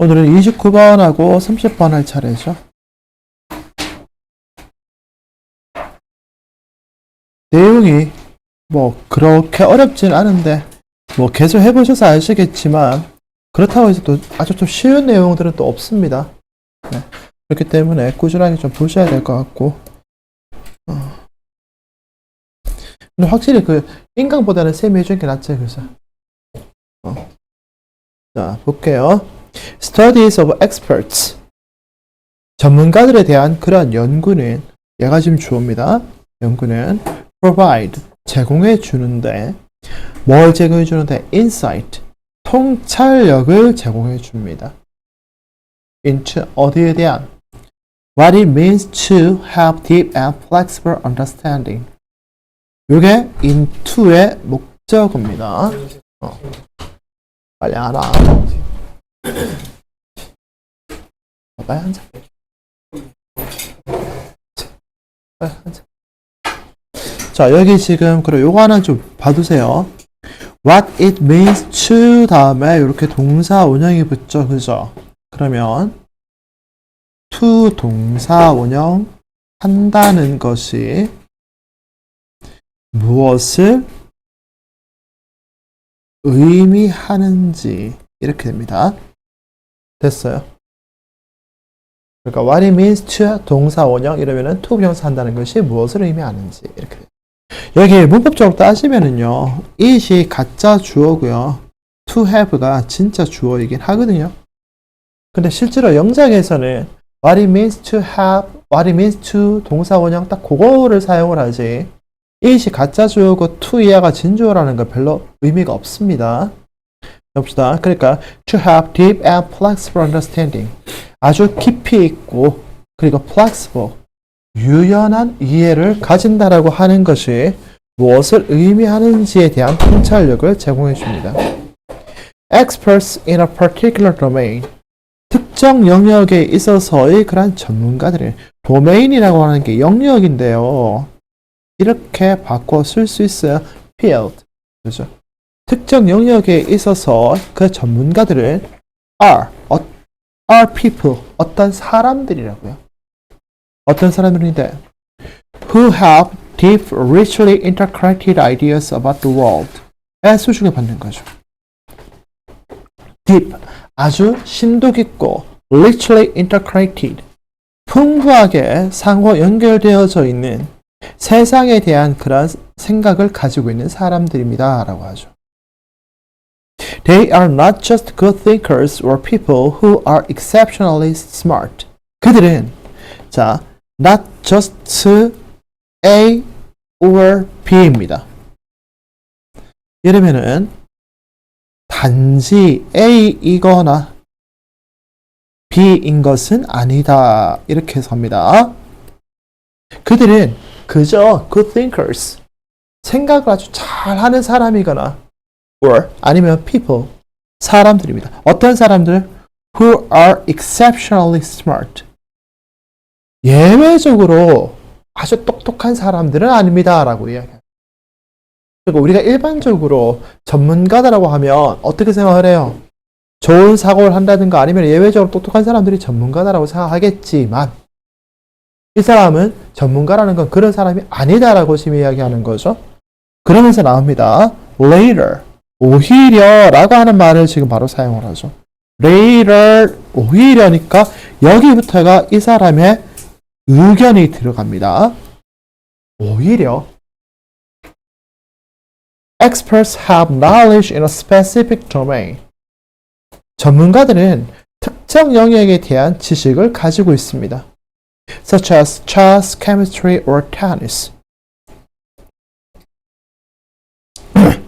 오늘은 29번하고 30번 할 차례죠. 내용이 뭐 그렇게 어렵진 않은데 뭐 계속 해보셔서 아시겠지만 그렇다고 해서 또 아주 좀 쉬운 내용들은 또 없습니다. 네. 그렇기 때문에 꾸준하게 좀 보셔야 될 것 같고 근데 확실히 그 인강보다는 쌤이 해주는 게 낫죠. 그래서 자 볼게요. Studies of experts 전문가들에 대한 그러한 연구는 얘가 지금 주어입니다. 연구는 provide 제공해 주는데 뭘 제공해 주는데 insight 통찰력을 제공해 줍니다. into 어디에 대한 what it means to have deep and flexible understanding 요게 into의 목적어입니다. 빨리 알아. 빨리 앉아. 빨리 앉아. 자, 여기 지금 그럼 요거 하나 좀 봐두세요. What it means to 다음에 이렇게 동사 원형이 붙죠, 그죠? 그러면 to 동사 원형 한다는 것이 무엇을 의미하는지 이렇게 됩니다. 됐어요. 그러니까 what it means to 동사 원형 이러면은 to 비동사 한다는 것이 무엇을 의미하는지 이렇게 돼요. 여기 문법적으로 따지면은요, it이 가짜 주어고요, to have가 진짜 주어이긴 하거든요. 근데 실제로 영작에서는 what it means to have, what it means to 동사 원형 딱 그거를 사용을 하지 it이 가짜 주어고 to 이하가 진주어라는 건 별로 의미가 없습니다. 봅시다. 그러니까 to have deep and flexible understanding 아주 깊이 있고 그리고 flexible 유연한 이해를 가진다라고 하는 것이 무엇을 의미하는지에 대한 통찰력을 제공해 줍니다. Experts in a particular domain 특정 영역에 있어서의 그런 전문가들의 도메인이라고 하는 게 영역인데요. 이렇게 바꿔 쓸 수 있어요. field. 그죠? 특정 영역에 있어서 그 전문가들은 are people. 어떤 사람들이라고요. 어떤 사람들인데 who have deep, richly interconnected ideas about the world. 에 수식을 받는 거죠. deep. 아주 심도 깊고 richly interconnected. 풍부하게 상호 연결되어져 있는 세상에 대한 그런 생각을 가지고 있는 사람들입니다. 라고 하죠. They are not just good thinkers or people who are exceptionally smart. 그들은 자, not just A or B입니다. 이러면은 단지 A이거나 B인 것은 아니다. 이렇게 해서 합니다. 그들은 그저 good thinkers, 생각을 아주 잘하는 사람이거나 or 아니면 people, 사람들입니다. 어떤 사람들? who are exceptionally smart. 예외적으로 아주 똑똑한 사람들은 아닙니다. 라고 이야기합니다. 그리고 우리가 일반적으로 전문가다라고 하면 어떻게 생각을 해요? 좋은 사고를 한다든가 아니면 예외적으로 똑똑한 사람들이 전문가다라고 생각하겠지만 이 사람은 전문가라는 건 그런 사람이 아니다라고 지금 이야기하는 거죠. 그러면서 나옵니다. later, 오히려 라고 하는 말을 지금 바로 사용을 하죠. later, 오히려니까 여기부터가 이 사람의 의견이 들어갑니다. 오히려 experts have knowledge in a specific domain. 전문가들은 특정 영역에 대한 지식을 가지고 있습니다. such as chess, chemistry, or tennis.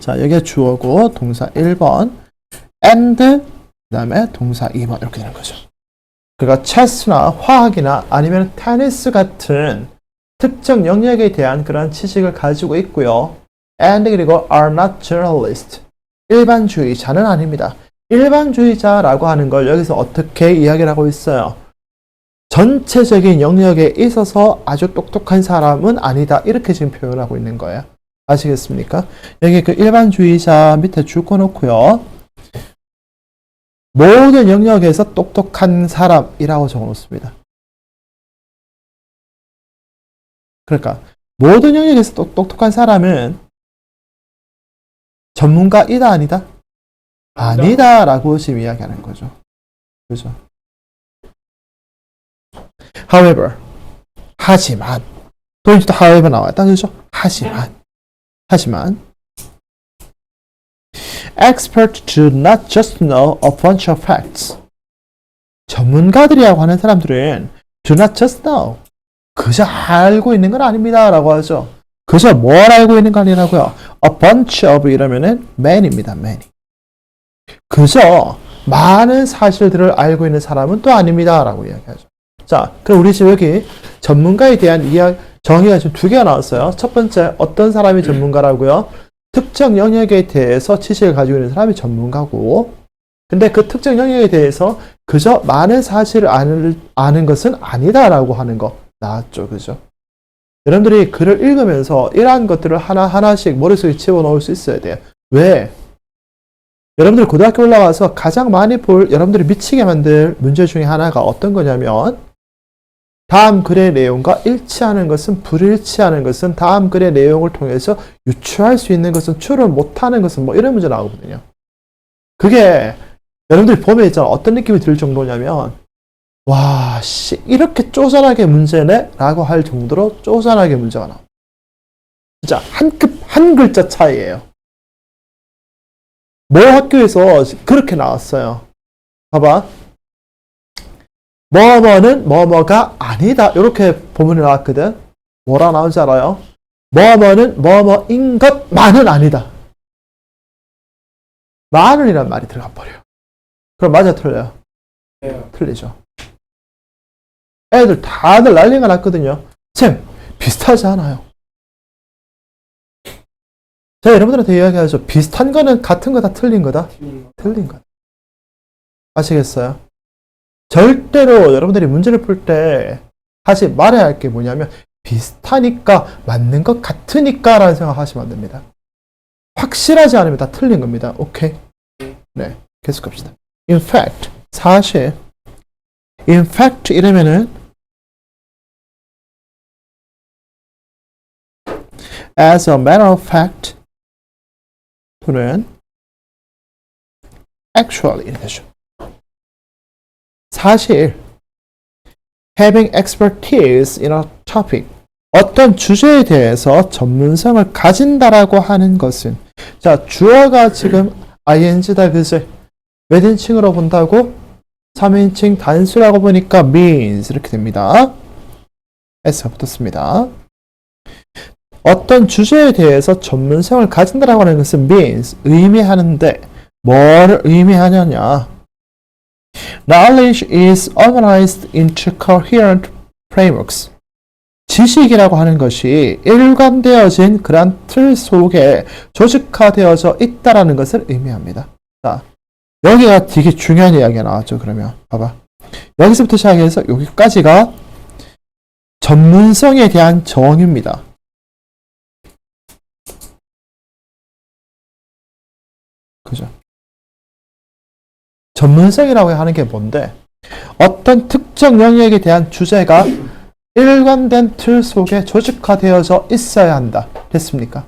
자, 여기가 주어고 동사 1번 and 그 다음에 동사 2번 이렇게 되는 거죠. 그러니까 체스나 화학이나 아니면 테니스 같은 특정 영역에 대한 그런 지식을 가지고 있고요. and 그리고 are not generalist. 일반주의자는 아닙니다. 일반주의자라고 하는 걸 여기서 어떻게 이야기를 하고 있어요? 전체적인 영역에 있어서 아주 똑똑한 사람은 아니다. 이렇게 지금 표현하고 있는 거예요. 아시겠습니까? 여기 그 일반주의자 밑에 줄 거 놓고요. 모든 영역에서 똑똑한 사람이라고 적어놓습니다. 그러니까 모든 영역에서 똑똑한 사람은 전문가이다 아니다? 아니다라고 지금 이야기하는 거죠. 그죠? However, 하지만 또 이제 또 however 나와요. 딱 그죠? 하지만 experts do not just know a bunch of facts. 전문가들이라고 하는 사람들은 do not just know. 그저 알고 있는 건 아닙니다. 라고 하죠. 그저 뭘 알고 있는 거 아니라고요. A bunch of 이러면은 man입니다. man. 그저 많은 사실들을 알고 있는 사람은 또 아닙니다. 라고 이야기하죠. 자, 그럼 우리 지금 여기 전문가에 대한 정의가 지금 두 개가 나왔어요. 첫 번째, 어떤 사람이 전문가라고요? 특정 영역에 대해서 지식을 가지고 있는 사람이 전문가고, 근데 그 특정 영역에 대해서 그저 많은 사실을 아는 것은 아니다라고 하는 거 나왔죠. 그죠? 여러분들이 글을 읽으면서 이러한 것들을 하나하나씩 머릿속에 집어넣을 수 있어야 돼요. 왜? 여러분들 고등학교 올라가서 가장 많이 볼 여러분들이 미치게 만들 문제 중에 하나가 어떤 거냐면, 다음 글의 내용과 일치하는 것은, 불일치하는 것은, 다음 글의 내용을 통해서 유추할 수 있는 것은, 추론 못하는 것은, 뭐 이런 문제 나오거든요. 그게 여러분들이 보면 있잖아. 어떤 느낌이 들 정도냐면, 와, 이렇게 쪼잔하게 문제네? 라고 할 정도로 쪼잔하게 문제가 나와. 진짜 한 글자 차이예요. 뭐 학교에서 그렇게 나왔어요. 봐봐. 뭐뭐는 뭐뭐가 아니다. 이렇게 본문이 나왔거든. 뭐라 나온지 알아요? 뭐뭐는 뭐뭐인 것만은 아니다. 만은이란 말이 들어가 버려요. 그럼 맞아, 틀려요? 네. 틀리죠. 애들 다들 난리가 났거든요. 쌤, 비슷하지 않아요? 제가 여러분들한테 이야기하죠. 비슷한 거는 같은 거 다 틀린 거다? 틀린 거다. 아시겠어요? 절대로 여러분들이 문제를 풀 때 하지 말아야 할 게 뭐냐면, 비슷하니까, 맞는 것 같으니까 라는 생각 하시면 안 됩니다. 확실하지 않으면 다 틀린 겁니다. 오케이? 네. 계속 갑시다. In fact, 사실, in fact 이러면은 as a matter of fact 또는 actually 이렇게 되죠. 사실 having expertise in a topic, 어떤 주제에 대해서 전문성을 가진다라고 하는 것은, 자, 주어가 지금 ing다. 그지? 몇 인칭으로 본다고? 3인칭 단수라고 보니까 means 이렇게 됩니다. S가 붙었습니다. 어떤 주제에 대해서 전문성을 가진다라고 하는 것은 means, 의미하는데 뭐를 의미하느냐? Knowledge is organized into coherent frameworks. 지식이라고 하는 것이 일관되어진 그런 틀 속에 조직화되어져 있다라는 것을 의미합니다. 자, 여기가 되게 중요한 이야기가 나왔죠. 그러면 봐봐. 여기서부터 시작해서 여기까지가 전문성에 대한 정의입니다. 그죠? 전문성이라고 하는 게 뭔데? 어떤 특정 영역에 대한 주제가 일관된 틀 속에 조직화되어져 있어야 한다. 됐습니까?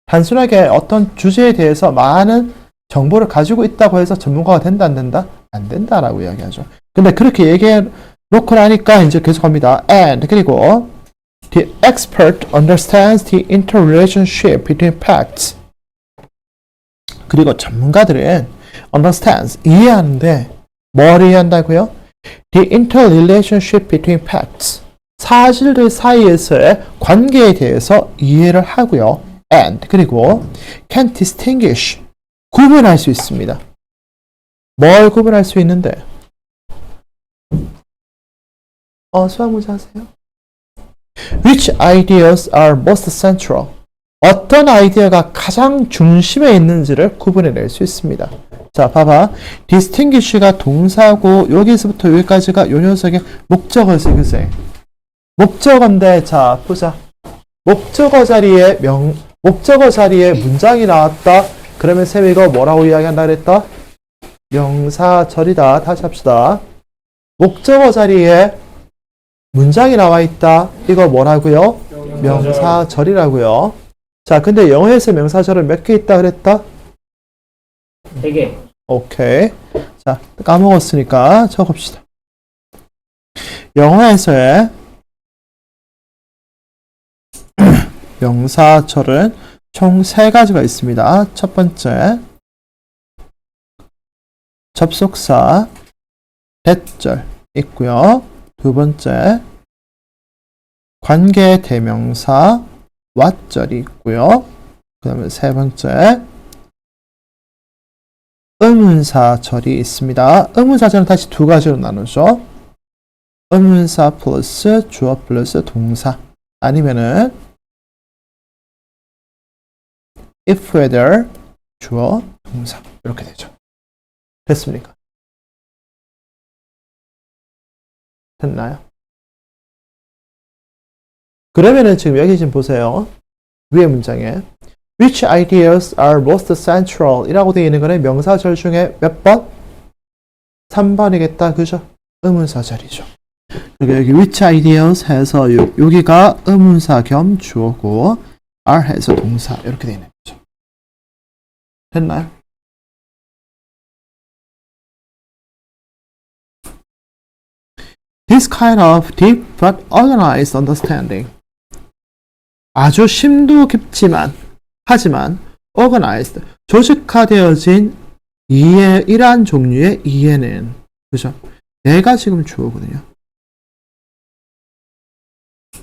단순하게 어떤 주제에 대해서 많은 정보를 가지고 있다고 해서 전문가가 된다, 안 된다? 안 된다라고 이야기하죠. 근데 그렇게 얘기해 놓고 나니까 이제 계속합니다. And, 그리고 the expert understands the interrelationship between facts. 그리고 전문가들은 understands, 이해하는데 뭘 이해한다고요? The interrelationship between facts. 사실들 사이에서의 관계에 대해서 이해를 하고요. And, 그리고 can distinguish, 구분할 수 있습니다. 뭘 구분할 수 있는데? 수학 문제 하세요. Which ideas are most central? 어떤 아이디어가 가장 중심에 있는지를 구분해낼 수 있습니다. 자, 봐봐. distinguish가 동사고 여기서부터 여기까지가 요 녀석의 목적어지, 그제? 목적어인데, 자, 보자. 목적어 자리에 문장이 나왔다. 그러면 쌤 이거 뭐라고 이야기한다 그랬다? 명사절이다. 다시 합시다. 목적어 자리에 문장이 나와 있다. 이거 뭐라고요? 명사절이라고요. 자, 근데 영어에서 명사절은 몇 개 있다 그랬다? 3개. 오케이. 자, 까먹었으니까 적읍시다. 영어에서의 명사절은 총 3가지가 있습니다. 첫 번째, 접속사, 대절 있고요. 두 번째, 관계 대명사, what절이 있고요. 그 다음에 세 번째, 의문사절이 있습니다. 의문사절은 다시 2가지로 나누죠. 의문사 플러스 주어 플러스 동사 아니면은 if whether 주어 동사 이렇게 되죠. 됐습니까? 됐나요? 그러면은 지금 여기 지금 보세요. 위에 문장에 Which ideas are most central? 이라고 되어 있는 거는 명사절 중에 몇 번? 3번이겠다. 그죠? 의문사절이죠. 그리고 여기 which ideas 해서 여기가 의문사 겸 주어고 are 해서 동사 이렇게 되어 있는 거죠. 됐나요? This kind of deep but organized understanding. 아주 심도 깊지만 하지만 organized 조직화되어진 이해 이러한 종류의 이해는 그죠? 내가 지금 주어거든요.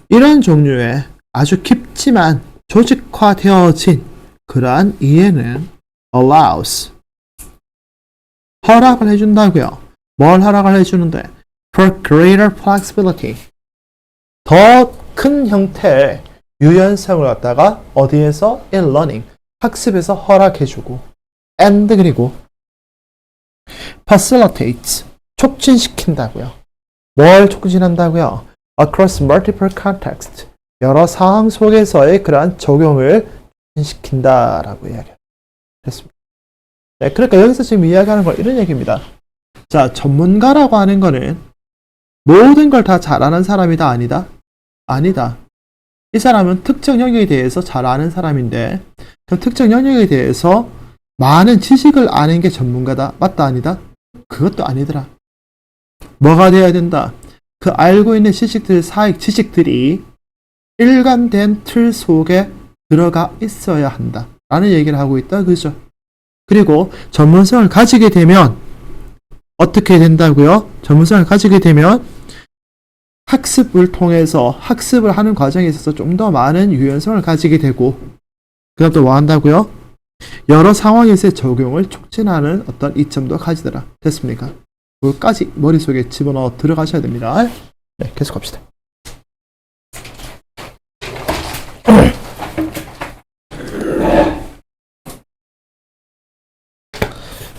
이런 종류의 아주 깊지만 조직화되어진 그러한 이해는 allows 허락을 해준다고요. 뭘 허락을 해주는데? For greater flexibility 더 큰 형태의 유연성을 갖다가 어디에서? in learning 학습에서 허락해주고 and 그리고 facilitates 촉진시킨다고요. 뭘 촉진한다고요? across multiple contexts 여러 상황 속에서의 그러한 적용을 촉진시킨다라고 이야기했습니다. 네, 그러니까 여기서 지금 이야기하는 건 이런 얘기입니다. 자, 전문가라고 하는 거는 모든 걸 다 잘하는 사람이다 아니다? 아니다. 이 사람은 특정 영역에 대해서 잘 아는 사람인데 그 특정 영역에 대해서 많은 지식을 아는 게 전문가다. 맞다 아니다? 그것도 아니더라. 뭐가 돼야 된다? 그 알고 있는 지식들이 일관된 틀 속에 들어가 있어야 한다. 라는 얘기를 하고 있다. 그죠? 그리고 전문성을 가지게 되면 어떻게 된다고요? 전문성을 가지게 되면 학습을 통해서 학습을 하는 과정에 있어서 좀 더 많은 유연성을 가지게 되고 그 다음 또 뭐 한다고요? 여러 상황에서의 적용을 촉진하는 어떤 이점도 가지더라. 됐습니까? 그것까지 머릿속에 집어넣어 들어가셔야 됩니다. 네, 계속 갑시다.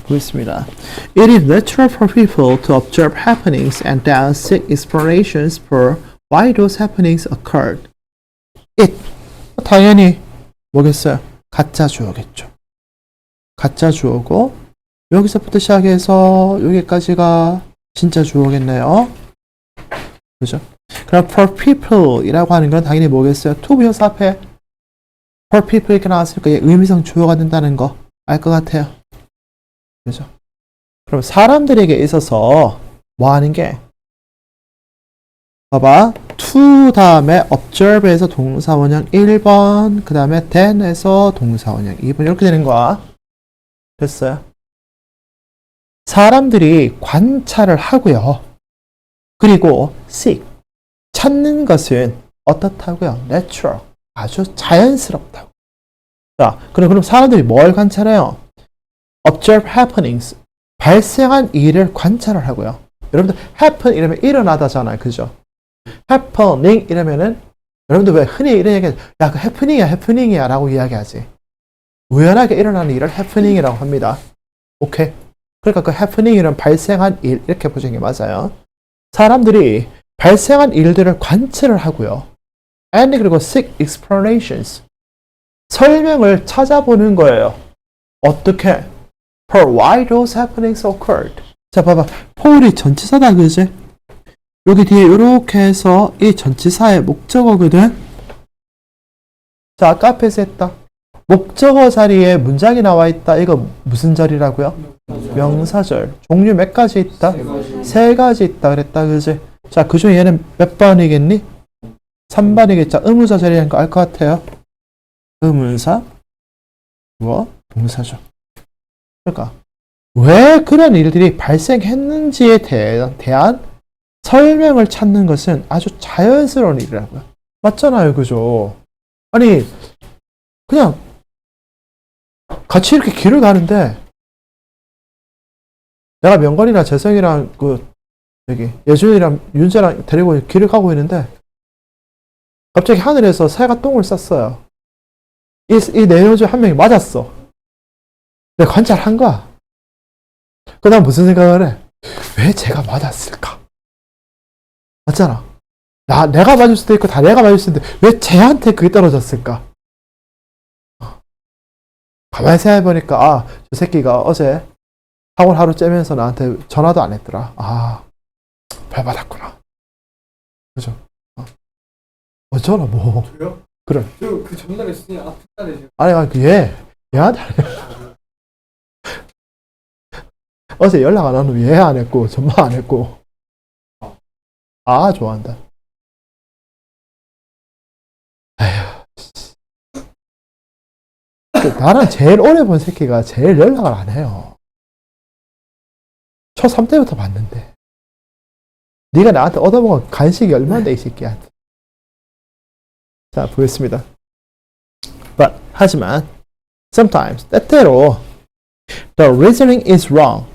보겠습니다. It is natural for people to observe happenings and then seek explanations for why those happenings occurred. It 당연히 뭐겠어요? 가짜 주어겠죠. 가짜 주어고 여기서부터 시작해서 여기까지가 진짜 주어겠네요. 그죠? 그럼 for people 이라고 하는 건 당연히 뭐겠어요? to 비동사 앞에 for people 이렇게 나왔으니까 의미상 주어가 된다는 거 알 것 같아요. 그죠? 그럼 사람들에게 있어서 뭐 하는 게 봐봐 to 다음에 observe에서 동사원형 1번 그 다음에 then에서 동사원형 2번 이렇게 되는 거야. 됐어요? 사람들이 관찰을 하고요. 그리고 seek 찾는 것은 어떻다고요? natural 아주 자연스럽다고. 자, 그럼 사람들이 뭘 관찰해요? observe happenings 발생한 일을 관찰을 하고요. 여러분들 happen 이러면 일어나다잖아요. 그죠? happening 이러면은 여러분들 왜 흔히 이런 얘기 야, 그 happening이야 라고 이야기하지. 우연하게 일어나는 일을 happening이라고 합니다. 오케이? 그러니까 그 happening이란 발생한 일 이렇게 보시는 게 맞아요. 사람들이 발생한 일들을 관찰을 하고요. and 그리고 seek explanations 설명을 찾아보는 거예요. 어떻게? For why those happenings occurred. 자, 봐봐. for이 전치사다, 그지? 여기 뒤에 이렇게 해서 이 전치사의 목적어거든. 자, 아까 앞에서 했다. 목적어 자리에 문장이 나와 있다. 이거 무슨 절이라고요? 명사절. 종류 몇 가지 있다? 세 가지 있다 그랬다, 그지? 자, 그중에 얘는 몇 번이겠니? 3번이겠죠. 의문사 자리라는 거 알 것 같아요. 의문사, 뭐? 동사죠. 그러니까 왜 그런 일들이 발생했는지에 대한 설명을 찾는 것은 아주 자연스러운 일이라고요. 맞잖아요, 그죠? 아니, 그냥 같이 이렇게 길을 가는데 내가 명건이랑 재성이랑 예준이랑 윤재랑 데리고 길을 가고 있는데 갑자기 하늘에서 새가 똥을 쌌어요. 이 내용 중 한 명이 맞았어. 내가 관찰한 거야. 그 다음 무슨 생각을 해? 왜 쟤가 맞았을까? 맞잖아. 내가 맞을 수도 있고 다 내가 맞을 수도 있는데 왜 쟤한테 그게 떨어졌을까? 가만히 생각해보니까 저 새끼가 어제 학원 하루 째면서 나한테 전화도 안 했더라. 발 받았구나. 그죠? 어쩌나 뭐. 저요? 그래. 그 전날에 쓰니 아프다네. 아니 얘한테 어제 연락 안 하는 얘 안 했고 전화 안 했고. 좋아한다. 에휴. 나랑 제일 오래 본 새끼가 제일 연락을 안 해요. 초3 때부터 봤는데. 네가 나한테 얻어먹은 간식이 얼마인데 이 새끼한테. 자, 보겠습니다. 하지만 sometimes 때때로 the reasoning is wrong.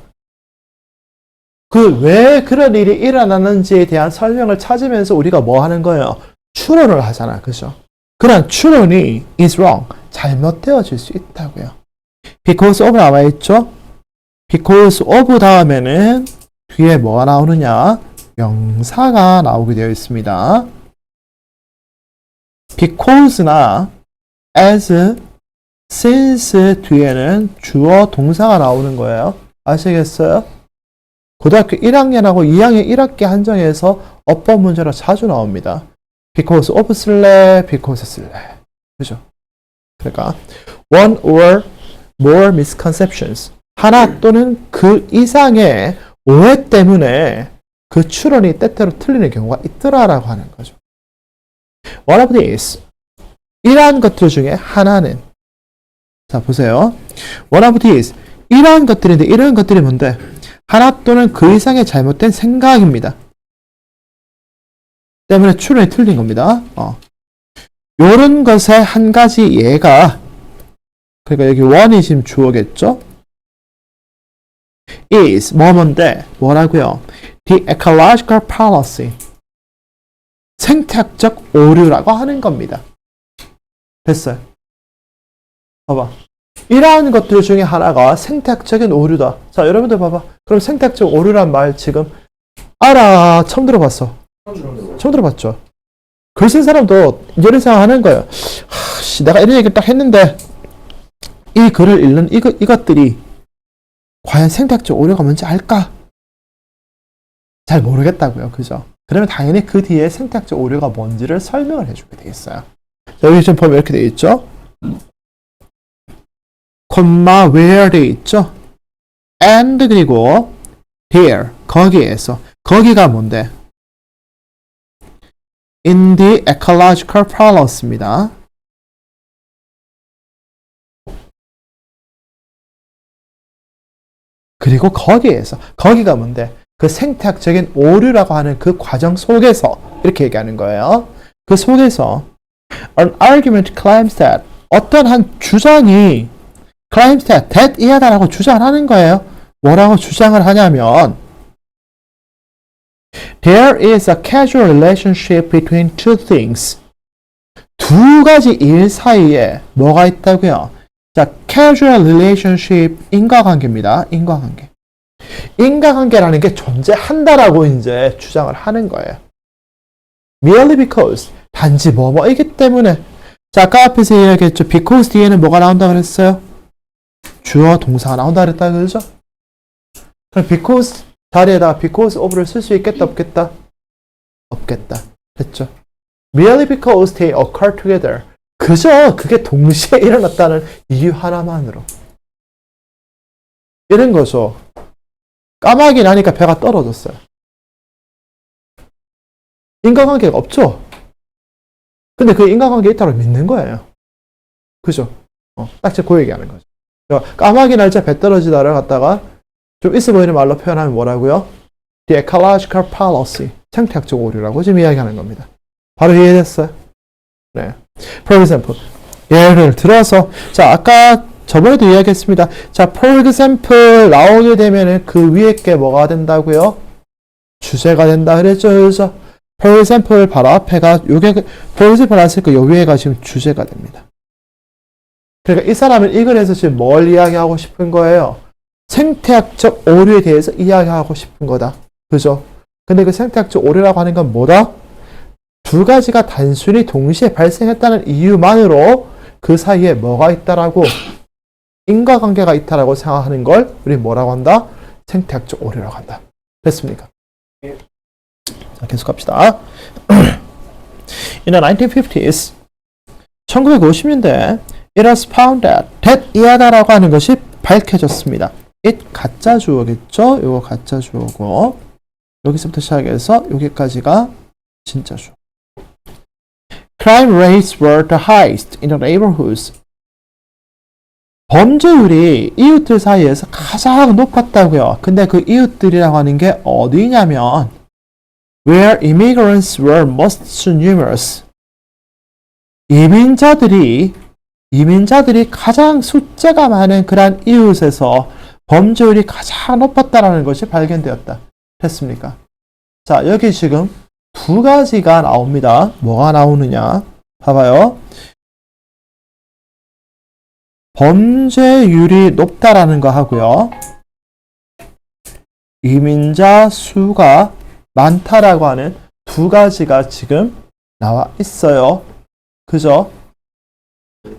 왜 그런 일이 일어나는지에 대한 설명을 찾으면서 우리가 뭐 하는 거예요? 추론을 하잖아. 그죠? 그런 추론이 is wrong. 잘못되어질 수 있다고요. because of 나와 있죠? because of 다음에는 뒤에 뭐가 나오느냐? 명사가 나오게 되어 있습니다. because나 as, since 뒤에는 주어 동사가 나오는 거예요. 아시겠어요? 고등학교 1학년하고 2학년 1학기 한정에서 어법 문제로 자주 나옵니다. because of 쓸래, because 쓸래. 그죠? 그러니까 one or more misconceptions. 하나 또는 그 이상의 오해 때문에 그 추론이 때때로 틀리는 경우가 있더라라고 하는 거죠. One of these. 이러한 것들 중에 하나는, 자 보세요. One of these. 이러한 것들인데 이러한 것들이 뭔데? 하나 또는 그 이상의 잘못된 생각입니다. 때문에 추론이 틀린 겁니다. 요런 것의 한 가지 예가, 그러니까 여기 one이 지금 주어겠죠? is 뭔데? 뭐라고요? The ecological fallacy. 생태학적 오류라고 하는 겁니다. 됐어요. 봐봐. 이러한 것들 중에 하나가 생태학적인 오류다. 자, 여러분들 봐봐. 그럼 생태학적 오류란 말 지금 처음 들어봤어. 처음 들어봤죠. 글 쓴 사람도 이런 생각하는 거예요. 내가 이런 얘기를 딱 했는데 이 글을 읽는 이것들이 과연 생태학적 오류가 뭔지 알까? 잘 모르겠다고요. 그죠? 그러면 당연히 그 뒤에 생태학적 오류가 뭔지를 설명을 해주게 되겠어요. 자, 여기 좀 보면 이렇게 되어 있죠? 콤마 where 되어 있죠? and 그리고 there 거기에서 거기가 뭔데? in the ecological fallacy입니다. 그리고 거기에서 거기가 뭔데? 그 생태학적인 오류라고 하는 그 과정 속에서 이렇게 얘기하는 거예요. 그 속에서 an argument claims that 어떤 한 주장이 claims that 이하다라고 주장을 하는 거예요. 뭐라고 주장을 하냐면 there is a causal relationship between two things. 두 가지 일 사이에 뭐가 있다고요? 자, causal relationship 인과관계입니다. 인과관계. 인과관계라는 게 존재한다라고 이제 주장을 하는 거예요. merely because 단지 뭐뭐이기 때문에. 자, 아까 앞에서 이야기했죠. because 뒤에는 뭐가 나온다 그랬어요? 주어 동사가 나온다 그랬다 그러죠? 그럼 because 자리에다가 because of를 쓸 수 있겠다 없겠다? 없겠다. 됐죠? Merely because they occur together. 그저 그게 동시에 일어났다는 이유 하나만으로. 이런 거죠. 까마귀 나니까 배가 떨어졌어요. 인과관계가 없죠? 근데 그 인과관계 있다고 믿는 거예요. 그죠? 딱 그 얘기하는 거죠. 까마귀 날짜 배 떨어지다를 갖다가 좀 있어 보이는 말로 표현하면 뭐라고요? The ecological fallacy. 생태학적 오류라고 지금 이야기하는 겁니다. 바로 이해됐어요? 네. For example. 예를 들어서, 자, 아까 저번에도 이야기했습니다. 자, for example 나오게 되면은 그 위에 게 뭐가 된다고요? 주제가 된다 그랬죠? 그래서 for example 바로 앞에가 요게 for example 나왔으니까 요 위에가 지금 주제가 됩니다. 그러니까 이 사람은 이글에서 지금 뭘 이야기하고 싶은 거예요? 생태학적 오류에 대해서 이야기하고 싶은 거다. 그죠? 근데 그 생태학적 오류라고 하는 건 뭐다? 두 가지가 단순히 동시에 발생했다는 이유만으로 그 사이에 뭐가 있다라고 인과관계가 있다라고 생각하는 걸 우리 뭐라고 한다? 생태학적 오류라고 한다. 됐습니까? 자, 계속 갑시다. In the 1950s, 1950년대, it was found that 이하다라고 하는 것이 밝혀졌습니다. it 가짜 주어겠죠? 이거 가짜 주어고 여기서부터 시작해서 여기까지가 진짜 주어. Crime rates were the highest in the neighborhoods. 범죄율이 이웃들 사이에서 가장 높았다고요. 근데 그 이웃들이라고 하는 게 어디냐면 where immigrants were most numerous. 이민자들이 가장 숫자가 많은 그러한 이웃에서 범죄율이 가장 높았다라는 것이 발견되었다. 됐습니까? 자, 여기 지금 두 가지가 나옵니다. 뭐가 나오느냐? 봐봐요. 범죄율이 높다라는 거 하고요. 이민자 수가 많다라고 하는 두 가지가 지금 나와 있어요. 그죠?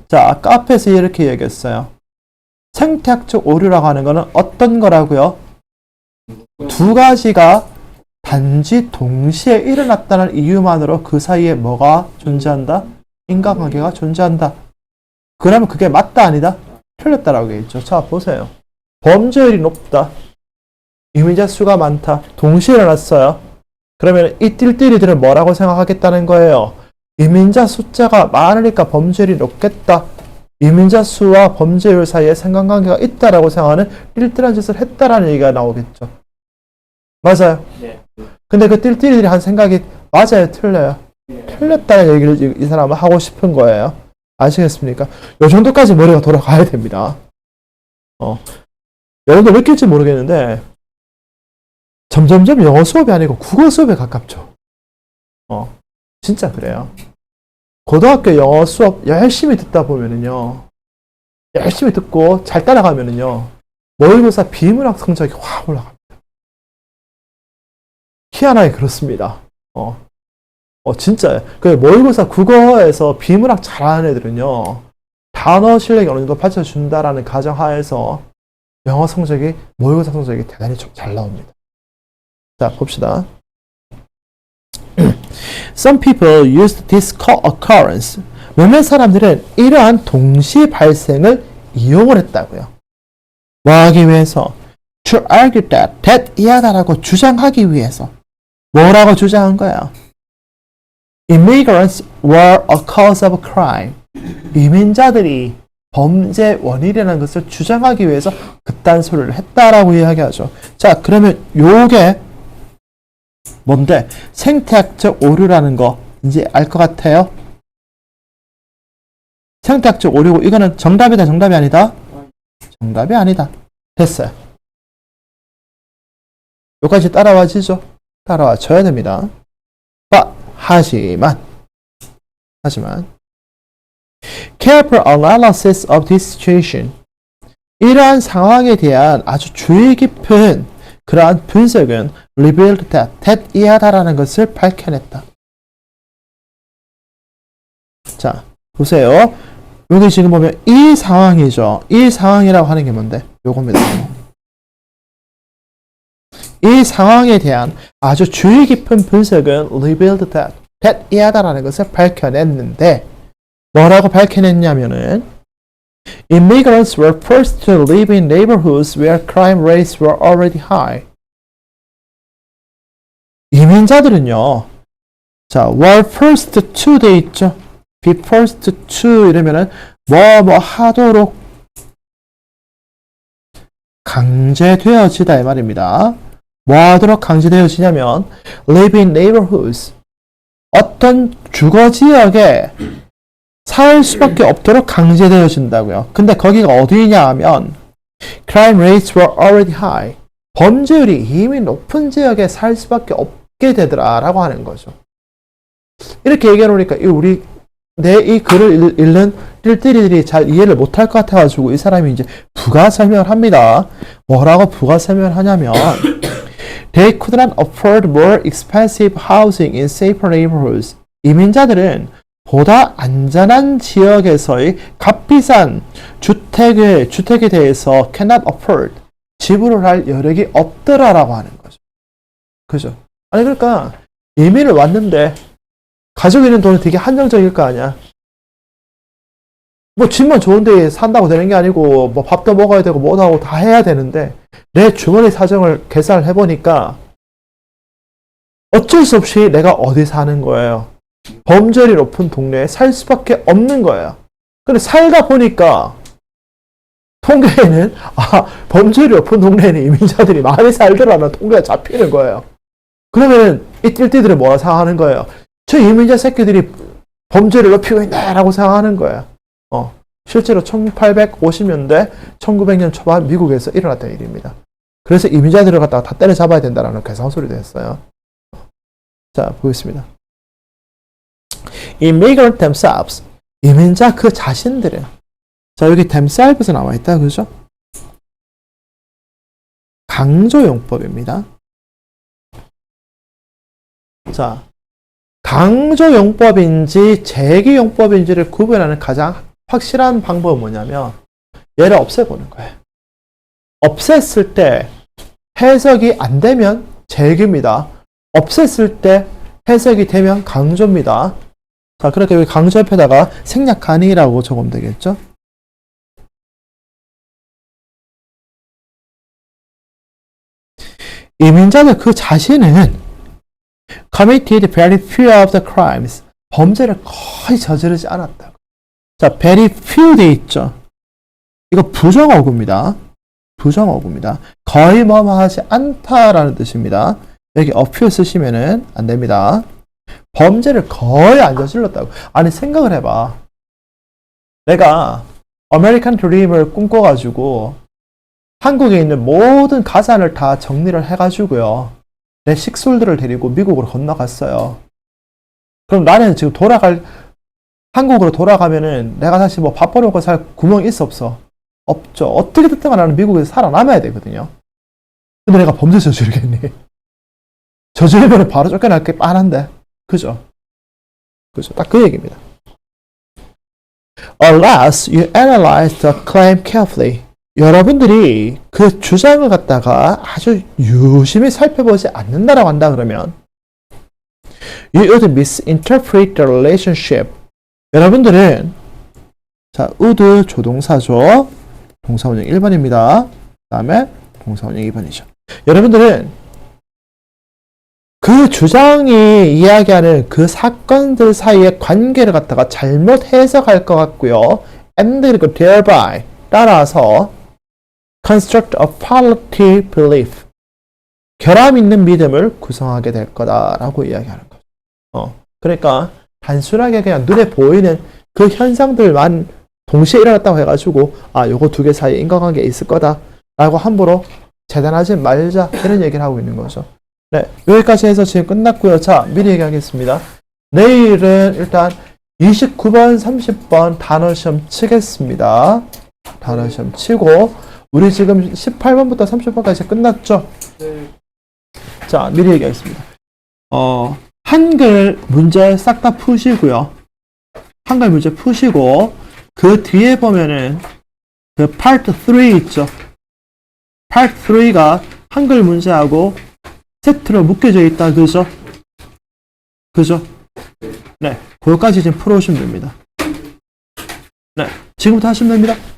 자, 아까 앞에서 이렇게 얘기했어요. 생태학적 오류라고 하는 거는 어떤 거라고요? 두 가지가 단지 동시에 일어났다는 이유만으로 그 사이에 뭐가 존재한다? 인과관계가 존재한다. 그러면 그게 맞다 아니다? 틀렸다라고 얘기했죠. 자, 보세요. 범죄율이 높다. 이민자 수가 많다. 동시에 일어났어요. 그러면 이 띨띨이들은 뭐라고 생각하겠다는 거예요? 이민자 숫자가 많으니까 범죄율이 높겠다. 이민자 수와 범죄율 사이에 상관관계가 있다라고 생각하는 띨띨한 짓을 했다라는 얘기가 나오겠죠. 맞아요. 네. 근데 그 띨띨이들이 한 생각이 맞아요, 틀려요? 틀렸다는 얘기를 이 사람은 하고 싶은 거예요. 아시겠습니까? 요 정도까지 머리가 돌아가야 됩니다. 여러분들 느낄지 모르겠는데 점점점 영어 수업이 아니고 국어 수업에 가깝죠. 진짜 그래요. 고등학교 영어 수업 열심히 듣다 보면은요, 열심히 듣고 잘 따라가면은요, 모의고사 비문학 성적이 확 올라갑니다. 희한하게 그렇습니다. 진짜요. 그 모의고사 국어에서 비문학 잘하는 애들은요, 단어 실력이 어느 정도 받쳐준다라는 가정하에서 영어 성적이, 모의고사 성적이 대단히 잘 나옵니다. 자, 봅시다. Some people used this co-occurrence. 몇몇 사람들은 이러한 동시 발생을 이용을 했다고요. 뭐 하기 위해서? To argue that 이하다라고 주장하기 위해서. 뭐라고 주장한 거야? Immigrants were a cause of crime. 이민자들이 범죄 원인이라는 것을 주장하기 위해서 그딴 소리를 했다라고 이야기하죠. 자, 그러면 요게 뭔데? 생태학적 오류라는 거 이제 알 것 같아요? 생태학적 오류고 이거는 정답이다, 정답이 아니다? 정답이 아니다. 됐어요. 여기까지 따라와지죠? 따라와 줘야 됩니다. 하지만 careful analysis of this situation. 이러한 상황에 대한 아주 주의 깊은 그러한 분석은 revealed that 이하다라는 것을 밝혀냈다. 자, 보세요. 여기 지금 보면 이 상황이죠. 이 상황이라고 하는 게 뭔데? 요겁니다. 이 상황에 대한 아주 주의 깊은 분석은 revealed that 이하다라는 것을 밝혀냈는데 뭐라고 밝혀냈냐면은 Immigrants were forced to live in neighborhoods where crime rates were already high. 이민자들은요. 자, were forced to 돼 있죠. be forced to 이러면은 뭐 하도록 강제되어지다 이 말입니다. 뭐 하도록 강제되어지냐면 live in neighborhoods 어떤 주거 지역에 살 수밖에 없도록 강제되어진다고요. 근데 거기가 어디냐 하면 crime rates were already high. 범죄율이 이미 높은 지역에 살 수밖에 없게 되더라 라고 하는 거죠. 이렇게 얘기해 놓으니까 내 이 글을 읽는 띨띨이들이 잘 이해를 못할 것 같아가지고 이 사람이 이제 부가 설명을 합니다. 뭐라고 부가 설명을 하냐면 They could not afford more expensive housing in safer neighborhoods. 이민자들은 보다 안전한 지역에서의 값비싼 주택에 대해서 cannot afford, 지불을 할 여력이 없더라라고 하는 거죠. 그죠? 아니 그러니까 이민을 왔는데 가지고 있는 돈이 되게 한정적일 거 아니야. 뭐 집만 좋은 데에 산다고 되는 게 아니고 뭐 밥도 먹어야 되고 뭐도 하고 다 해야 되는데 내 주머니 사정을 계산을 해보니까 어쩔 수 없이 내가 어디 사는 거예요. 범죄율이 높은 동네에 살 수밖에 없는 거예요. 근데 살다 보니까 통계에는 범죄율이 높은 동네에는 이민자들이 많이 살더라는 통계가 잡히는 거예요. 그러면 이 띨띠들은 뭐라 생각하는 거예요? 저 이민자 새끼들이 범죄를 높이고 있네라고 생각하는 거예요. 실제로 1850년대, 1900년 초반 미국에서 일어났던 일입니다. 그래서 이민자들을 갖다가 다 때려잡아야 된다는 괴상소리도 했어요. 자, 보겠습니다. Immigrant themselves, 이민자 그 자신들은, 자 여기 themselves에 나와 있다, 그죠? 강조용법입니다. 자, 강조용법인지 재기용법인지를 구별하는 가장 확실한 방법은 뭐냐면 얘를 없애보는 거예요. 없앴을 때 해석이 안 되면 재기입니다. 없앴을 때 해석이 되면 강조입니다. 자, 그렇게 여기 강조 옆에다가 생략 가능이라고 적으면 되겠죠? 이민자들 그 자신은 committed very few of the crimes. 범죄를 거의 저지르지 않았다고. 자, very few 돼 있죠. 이거 부정어구입니다. 부정어구입니다. 거의 뭐뭐하지 않다라는 뜻입니다. 여기 a few 쓰시면은 안 됩니다. 범죄를 거의 안 저질렀다고. 아니 생각을 해봐. 내가 아메리칸 드림을 꿈꿔가지고 한국에 있는 모든 가산을 다 정리를 해가지고요. 내 식솔들을 데리고 미국으로 건너갔어요. 그럼 나는 지금 한국으로 돌아가면은 내가 다시 뭐 밥 벌어먹고 살 구멍이 있어 없어? 없죠. 어떻게 됐든 나는 미국에서 살아남아야 되거든요. 근데 내가 범죄 저지르겠니? 저지르면 바로 쫓겨날 게 뻔한데. 그죠? 그죠? 딱 그 얘기입니다. Unless you analyze the claim carefully. 여러분들이 그 주장을 갖다가 아주 유심히 살펴보지 않는다라고 한다 그러면 you would misinterpret the relationship. 여러분들은 자, would 조동사죠. 동사원형 1번입니다. 그 다음에 동사원형 2번이죠. 여러분들은 그 주장이 이야기하는 그 사건들 사이의 관계를 갖다가 잘못 해석할 것 같고요. and 그리고 thereby 따라서 construct a faulty belief. 결함 있는 믿음을 구성하게 될 거다라고 이야기하는 거죠. 그러니까 단순하게 그냥 눈에 보이는 그 현상들만 동시에 일어났다고 해가지고 요거 두 개 사이에 인과관계 있을 거다라고 함부로 재단하지 말자 이런 얘기를 하고 있는 거죠. 네, 여기까지 해서 지금 끝났고요. 자, 미리 얘기하겠습니다. 내일은 일단 29번, 30번 단어 시험 치겠습니다. 단어 시험 치고 우리 지금 18번부터 30번까지 끝났죠? 네. 자, 미리 얘기하겠습니다. 한글 문제 싹 다 푸시고요. 한글 문제 푸시고 그 뒤에 보면은 그 파트 3 있죠. 파트 3가 한글 문제하고 세트로 묶여져 있다. 그죠? 그죠? 네. 그거까지 지금 풀어오시면 됩니다. 네. 지금부터 하시면 됩니다.